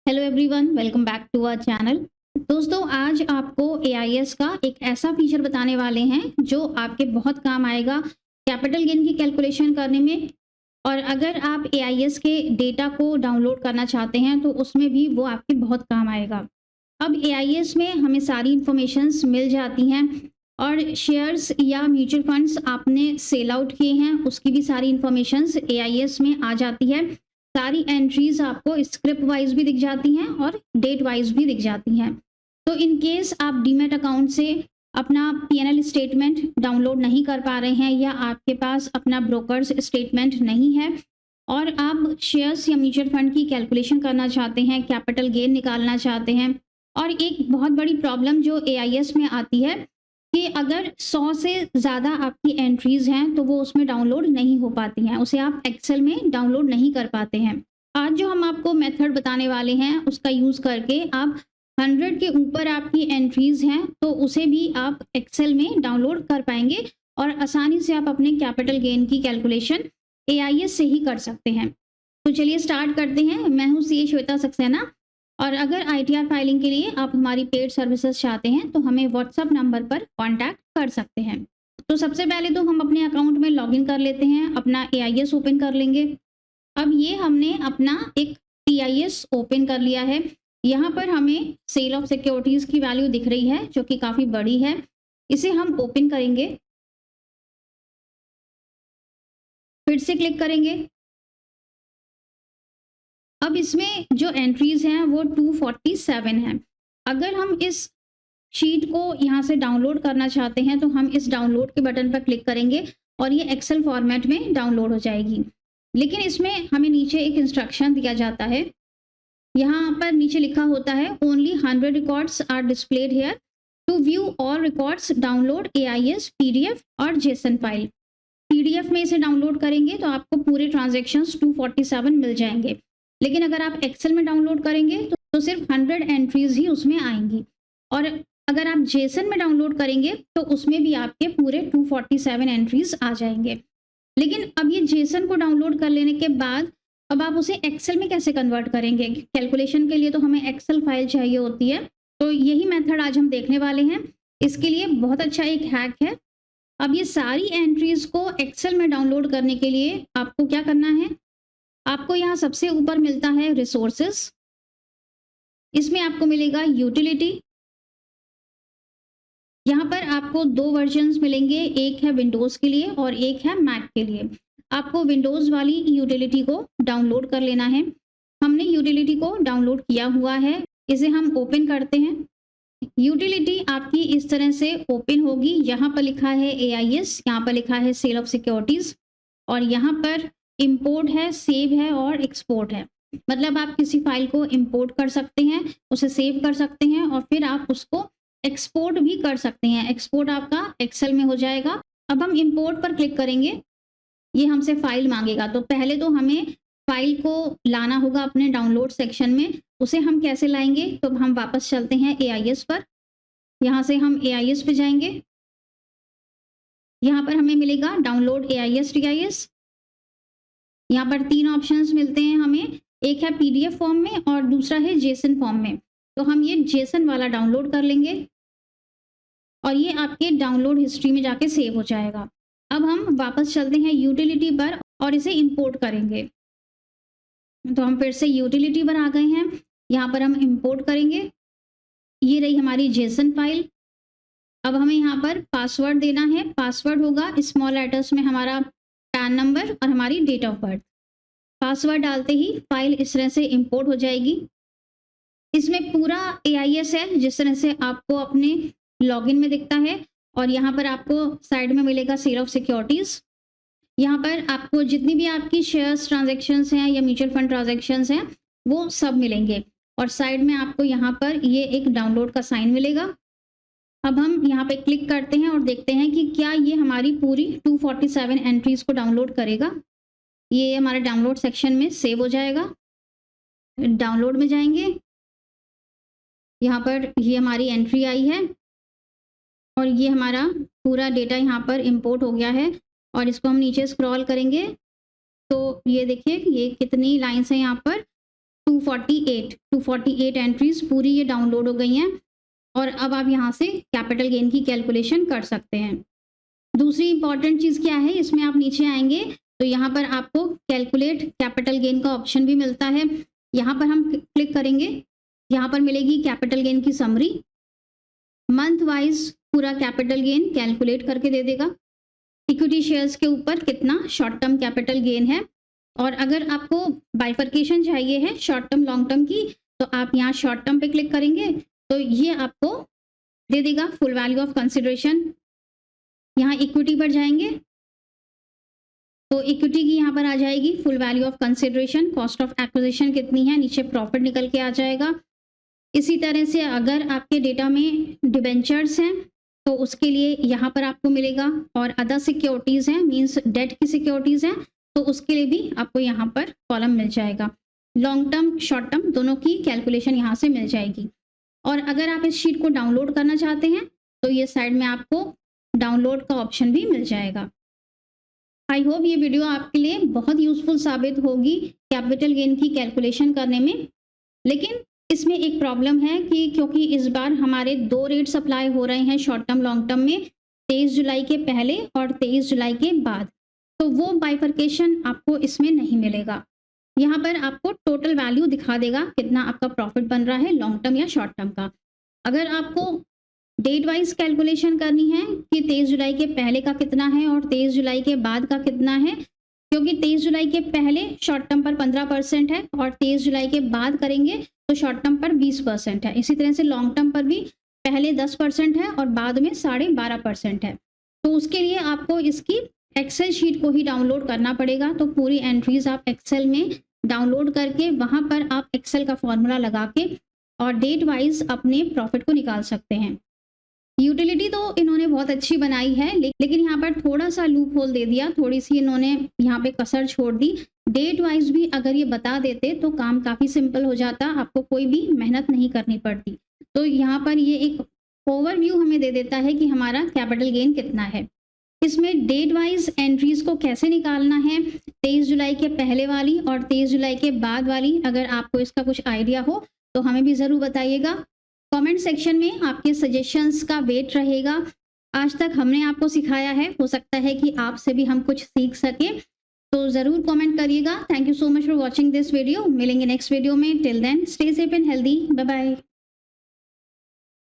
Hello everyone, welcome back to our channel. दोस्तों, आज आपको एआईएस का एक ऐसा फीचर बताने वाले हैं जो आपके बहुत काम आएगा कैपिटल गेन की कैलकुलेशन करने में। और अगर आप एआईएस के डेटा को डाउनलोड करना चाहते हैं तो उसमें भी वो आपके बहुत काम आएगा। अब एआईएस में हमें सारी इन्फॉर्मेशंस मिल जाती हैं और शेयर्स या म्यूचुअल फंड्स आपने सेल आउट किए हैं उसकी भी सारी इन्फॉर्मेशंस एआईएस में आ जाती है। सारी एंट्रीज आपको स्क्रिप्ट वाइज भी दिख जाती हैं और डेट वाइज भी दिख जाती हैं। तो इन केस आप डीमैट अकाउंट से अपना पीएनएल स्टेटमेंट डाउनलोड नहीं कर पा रहे हैं या आपके पास अपना ब्रोकर्स स्टेटमेंट नहीं है और आप शेयर्स या म्यूचुअल फंड की कैलकुलेशन करना चाहते हैं, कैपिटल गेन निकालना चाहते हैं। और एक बहुत बड़ी प्रॉब्लम जो एआईएस में आती है कि अगर 100 से ज़्यादा आपकी एंट्रीज़ हैं तो वो उसमें डाउनलोड नहीं हो पाती हैं, उसे आप एक्सेल में डाउनलोड नहीं कर पाते हैं। आज जो हम आपको मेथड बताने वाले हैं उसका यूज़ करके आप 100 के ऊपर आपकी एंट्रीज़ हैं तो उसे भी आप एक्सेल में डाउनलोड कर पाएंगे और आसानी से आप अपने कैपिटल गेन की कैलकुलेशन एआईएस से ही कर सकते हैं। तो चलिए स्टार्ट करते हैं। मैं हूँ सीए श्वेता सक्सेना और अगर आईटीआर फाइलिंग के लिए आप हमारी पेड सर्विसेज चाहते हैं तो हमें व्हाट्सएप नंबर पर कांटेक्ट कर सकते हैं। तो सबसे पहले तो हम अपने अकाउंट में लॉगिन कर लेते हैं, अपना एआईएस ओपन कर लेंगे। अब ये हमने अपना एक टीआईएस ओपन कर लिया है। यहाँ पर हमें सेल ऑफ सिक्योरिटीज़ की वैल्यू दिख रही है जो कि काफ़ी बड़ी है। इसे हम ओपन करेंगे, फिर से क्लिक करेंगे। अब इसमें जो एंट्रीज हैं वो 247 हैं। अगर हम इस शीट को यहाँ से डाउनलोड करना चाहते हैं तो हम इस डाउनलोड के बटन पर क्लिक करेंगे और ये एक्सेल फॉर्मेट में डाउनलोड हो जाएगी। लेकिन इसमें हमें नीचे एक इंस्ट्रक्शन दिया जाता है। यहाँ पर नीचे लिखा होता है only 100 records are displayed here, to view all records download AIS PDF और जेसन फाइल। पीडीएफ में इसे डाउनलोड करेंगे तो आपको पूरे ट्रांजेक्शन्स 247 मिल जाएंगे। लेकिन अगर आप एक्सेल में डाउनलोड करेंगे तो सिर्फ 100 एंट्रीज ही उसमें आएंगी। और अगर आप जेसन में डाउनलोड करेंगे तो उसमें भी आपके पूरे 247 एंट्रीज आ जाएंगे। लेकिन अब ये जेसन को डाउनलोड कर लेने के बाद अब आप उसे एक्सेल में कैसे कन्वर्ट करेंगे? कैलकुलेशन के लिए तो हमें एक्सेल फाइल चाहिए होती है। तो यही मेथड आज हम देखने वाले हैं। इसके लिए बहुत अच्छा एक हैक है। अब ये सारी एंट्रीज को एक्सेल में डाउनलोड करने के लिए आपको क्या करना है? आपको यहाँ सबसे ऊपर मिलता है रिसोर्सेस। इसमें आपको मिलेगा यूटिलिटी। यहाँ पर आपको 2 वर्जन्स मिलेंगे, एक है विंडोज़ के लिए और एक है मैक के लिए। आपको विंडोज़ वाली यूटिलिटी को डाउनलोड कर लेना है। हमने यूटिलिटी को डाउनलोड किया हुआ है, इसे हम ओपन करते हैं। यूटिलिटी आपकी इस तरह से ओपन होगी। यहाँ पर लिखा है एआईएस, यहाँ पर लिखा है सेल ऑफ सिक्योरिटीज़ और यहाँ पर इंपोर्ट है, सेव है और एक्सपोर्ट है। मतलब आप किसी फाइल को इंपोर्ट कर सकते हैं, उसे सेव कर सकते हैं और फिर आप उसको एक्सपोर्ट भी कर सकते हैं। एक्सपोर्ट आपका एक्सेल में हो जाएगा। अब हम इंपोर्ट पर क्लिक करेंगे, ये हमसे फाइल मांगेगा। तो पहले तो हमें फाइल को लाना होगा अपने डाउनलोड सेक्शन में। उसे हम कैसे लाएंगे? तो हम वापस चलते हैं एआईएस पर। यहाँ से हम एआईएस पे जाएंगे। यहाँ पर हमें मिलेगा डाउनलोड एआईएस टीआईएस। यहाँ पर 3 ऑप्शंस मिलते हैं हमें, एक है पीडीएफ फॉर्म में और दूसरा है जेसन फॉर्म में। तो हम ये जेसन वाला डाउनलोड कर लेंगे और ये आपके डाउनलोड हिस्ट्री में जाके सेव हो जाएगा। अब हम वापस चलते हैं यूटिलिटी पर और इसे इंपोर्ट करेंगे। तो हम फिर से यूटिलिटी पर आ गए हैं। यहाँ पर हम इंपोर्ट करेंगे। ये रही हमारी जेसन फाइल। अब हमें यहाँ पर पासवर्ड देना है। पासवर्ड होगा स्मॉल लेटर्स में हमारा पैन नंबर और हमारी डेट ऑफ बर्थ। पासवर्ड डालते ही फाइल इस तरह से इंपोर्ट हो जाएगी। इसमें पूरा एआईएस है जिस तरह से आपको अपने लॉगिन में दिखता है और यहाँ पर आपको साइड में मिलेगा सेल ऑफ सिक्योरिटीज़। यहाँ पर आपको जितनी भी आपकी शेयर्स ट्रांजेक्शन्स हैं या म्यूचुअल फंड ट्रांजेक्शन्स हैं वो सब मिलेंगे और साइड में आपको यहाँ पर ये एक डाउनलोड का साइन मिलेगा। अब हम यहाँ पे क्लिक करते हैं और देखते हैं कि क्या ये हमारी पूरी 247 एंट्रीज को डाउनलोड करेगा। ये हमारे डाउनलोड सेक्शन में सेव हो जाएगा। डाउनलोड में जाएंगे, यहाँ पर ये हमारी एंट्री आई है और ये हमारा पूरा डेटा यहाँ पर इंपोर्ट हो गया है। और इसको हम नीचे स्क्रॉल करेंगे तो ये देखिए ये कितनी लाइन्स हैं यहाँ पर 248 एंट्रीज पूरी ये डाउनलोड हो गई हैं और अब आप यहाँ से कैपिटल गेन की कैलकुलेशन कर सकते हैं। दूसरी इंपॉर्टेंट चीज़ क्या है, इसमें आप नीचे आएंगे तो यहाँ पर आपको कैलकुलेट कैपिटल गेन का ऑप्शन भी मिलता है। यहाँ पर हम क्लिक करेंगे, यहाँ पर मिलेगी कैपिटल गेन की समरी। मंथ वाइज पूरा कैपिटल गेन कैलकुलेट करके दे देगा। इक्विटी शेयर्स के ऊपर कितना शॉर्ट टर्म कैपिटल गेन है, और अगर आपको बाइफर्केशन चाहिए है शॉर्ट टर्म लॉन्ग टर्म की, तो आप यहाँ शॉर्ट टर्म पे क्लिक करेंगे तो ये आपको दे देगा फुल वैल्यू ऑफ कंसिडरेशन। यहाँ इक्विटी पर जाएंगे तो इक्विटी की यहाँ पर आ जाएगी full value of consideration, cost of acquisition कितनी है, नीचे प्रॉफिट निकल के आ जाएगा। इसी तरह से अगर आपके डेटा में डिबेंचर्स हैं तो उसके लिए यहाँ पर आपको मिलेगा, और अदर सिक्योरिटीज़ हैं मींस डेट की सिक्योरिटीज़ हैं तो उसके लिए भी आपको यहाँ पर कॉलम मिल जाएगा। लॉन्ग टर्म शॉर्ट टर्म दोनों की कैलकुलेशन यहाँ से मिल जाएगी। और अगर आप इस शीट को डाउनलोड करना चाहते हैं तो ये साइड में आपको डाउनलोड का ऑप्शन भी मिल जाएगा। आई होप ये वीडियो आपके लिए बहुत यूजफुल साबित होगी कैपिटल गेन की कैलकुलेशन करने में। लेकिन इसमें एक प्रॉब्लम है कि क्योंकि इस बार हमारे 2 रेट्स अप्लाई हो रहे हैं शॉर्ट टर्म लॉन्ग टर्म में, 23 जुलाई के पहले और 23 जुलाई के बाद, तो वो बाइफर्केशन आपको इसमें नहीं मिलेगा। यहाँ पर आपको टोटल वैल्यू दिखा देगा कितना आपका प्रॉफिट बन रहा है लॉन्ग टर्म या शॉर्ट टर्म का। अगर आपको डेट वाइज कैलकुलेशन करनी है कि 23 जुलाई के पहले का कितना है और 23 जुलाई के बाद का कितना है, क्योंकि 23 जुलाई के पहले शॉर्ट टर्म पर 15% है और 23 जुलाई के बाद करेंगे तो शॉर्ट टर्म पर 20% है। इसी तरह से लॉन्ग टर्म पर भी पहले 10% है और बाद में 12.5% है। तो उसके लिए आपको इसकी एक्सेल शीट को ही डाउनलोड करना पड़ेगा। तो पूरी एंट्रीज आप एक्सेल में डाउनलोड करके वहाँ पर आप एक्सेल का फॉर्मूला लगा के और डेट वाइज अपने प्रॉफिट को निकाल सकते हैं। यूटिलिटी तो इन्होंने बहुत अच्छी बनाई है, लेकिन यहाँ पर थोड़ा सा लूप होल दे दिया, थोड़ी सी इन्होंने यहाँ पे कसर छोड़ दी। डेट वाइज भी अगर ये बता देते तो काम काफ़ी सिंपल हो जाता, आपको कोई भी मेहनत नहीं करनी पड़ती। तो यहाँ पर ये एक ओवरव्यू हमें दे देता है कि हमारा कैपिटल गेन कितना है। इसमें डेट वाइज एंट्रीज को कैसे निकालना है, 23 जुलाई के पहले वाली और 23 जुलाई के बाद वाली, अगर आपको इसका कुछ आइडिया हो तो हमें भी ज़रूर बताइएगा। कमेंट सेक्शन में आपके सजेशंस का वेट रहेगा। आज तक हमने आपको सिखाया है, हो सकता है कि आपसे भी हम कुछ सीख सकें, तो ज़रूर कमेंट करिएगा। Thank you so much for watching this video. मिलेंगे नेक्स्ट वीडियो में। Till then stay safe and healthy. Bye bye.